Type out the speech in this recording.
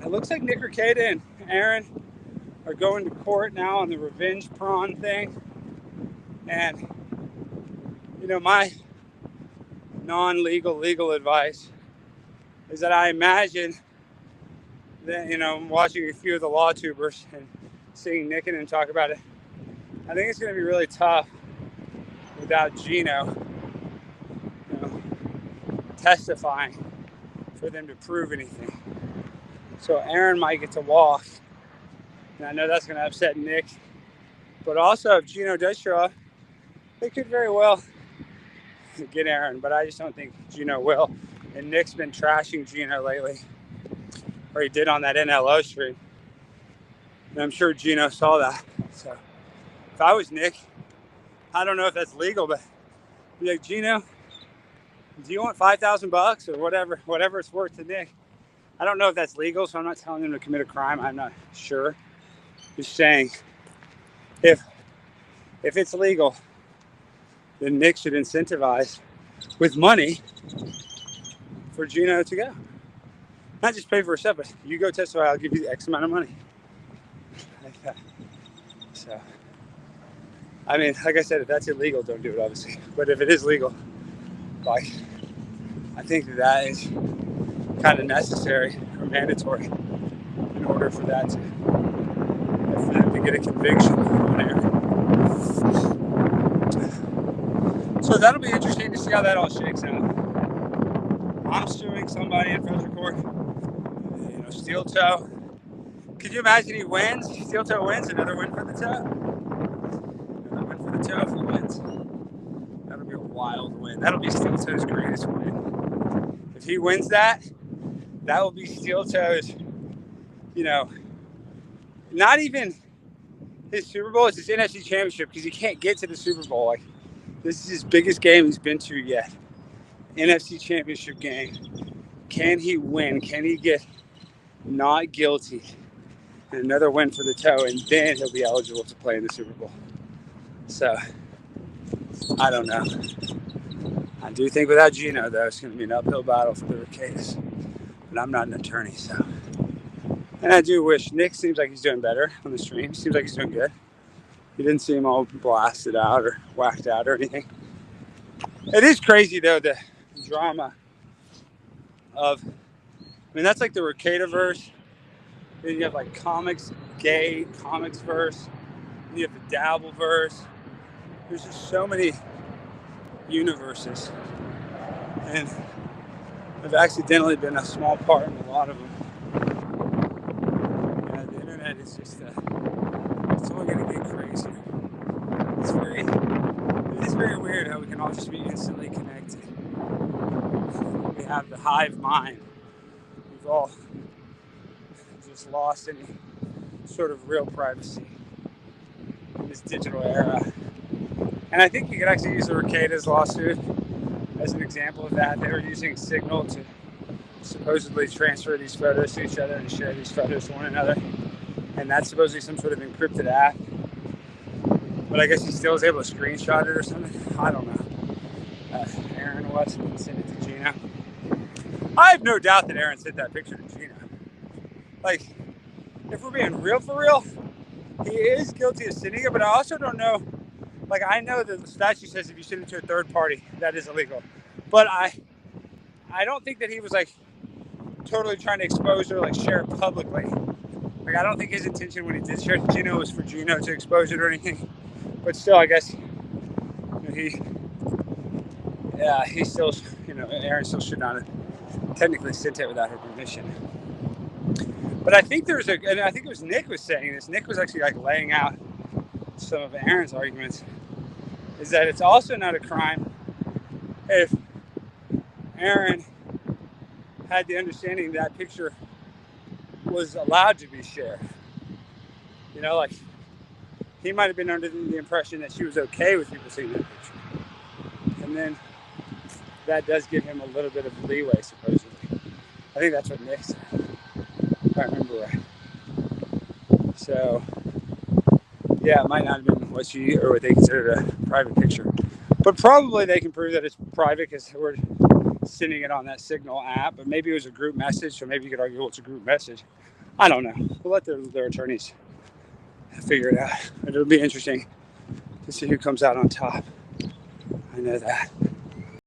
it looks like Nick Rekieta and Aaron are going to court now on the revenge Pron thing. And, my non-legal, legal advice is that I imagine that, watching a few of the law tubers and seeing Nick and him talk about it, I think it's going to be really tough without Geno, testifying for them to prove anything. So Aaron might get to walk, and I know that's going to upset Nick. But also, if Geno does show up, they could very well get Aaron, but I just don't think Geno will. And Nick's been trashing Geno lately, or he did on that NLO stream. And I'm sure Geno saw that. So if I was Nick, I don't know if that's legal, but I'd be like, Geno, do you want $5,000 or whatever it's worth to Nick? I don't know if that's legal, so I'm not telling him to commit a crime. I'm not sure. Just saying, if it's legal, then Nick should incentivize with money for Geno to go. Not just pay for herself, but you go testify, I'll give you X amount of money. Like that. So, I mean, like I said, if that's illegal, don't do it, obviously. But if it is legal, I think that is kind of necessary or mandatory in order for them to get a conviction on Aaron. So that'll be interesting to see how that all shakes out. I'm suing somebody in federal court. Steel toe. Could you imagine he wins? Steel toe wins, another win for the toe. Another win for the toe if he wins. That'll be a wild win. That'll be Steel toe's greatest win. If he wins that will be Steel toe's, not even his Super Bowl, it's his NFC championship, because he can't get to the Super Bowl. Like, this is his biggest game he's been to yet. NFC championship game. Can he win? Can he get not guilty? And another win for the toe, and then he'll be eligible to play in the Super Bowl. So, I don't know. I do think without Geno, though, it's going to be an uphill battle for the Rekietas. But I'm not an attorney, so. And I do wish Nick seems like he's doing better on the stream. Seems like he's doing good. He didn't seem all blasted out or whacked out or anything. It is crazy, though, the drama of, that's like the Rekieta verse. Then you have like gay comics verse. Then you have the Dabble verse. There's just so many universes. And I've accidentally been a small part in a lot of them. The internet is just, it's only going to get crazier. It is very weird how we can all just be instantly connected. We have the hive mind. We've all just lost any sort of real privacy in this digital era. And I think you could actually use the Rekieta's lawsuit as an example of that. They were using Signal to supposedly transfer these photos to each other and share these photos to one another. And that's supposedly some sort of encrypted app. But I guess he still was able to screenshot it or something. I don't know. Aaron was and sent it to Geno. I have no doubt that Aaron sent that picture to Geno. Like, if we're being real for real, he is guilty of sending it, but I also don't know. Like, I know that the statute says if you send it to a third party, that is illegal. But I don't think that he was, like, totally trying to expose or, like, share it publicly. Like, I don't think his intention when he did share it to Geno was for Geno to expose it or anything. But still, I guess, he still, Aaron still should not have technically sent it without her permission. But I think and I think it was Nick was saying this. Nick was actually like laying out some of Aaron's arguments, is that it's also not a crime if Aaron had the understanding that picture was allowed to be shared. Like, he might have been under the impression that she was okay with people seeing that picture. And then that does give him a little bit of leeway, supposedly. I think that's what Nick said, if I remember right. So, yeah, it might not have been what they considered a private picture. But probably they can prove that it's private because we're sending it on that Signal app. But maybe it was a group message, so maybe you could argue, well, it's a group message. I don't know. We'll let their attorneys figure it out. But it'll be interesting to see who comes out on top. I know that.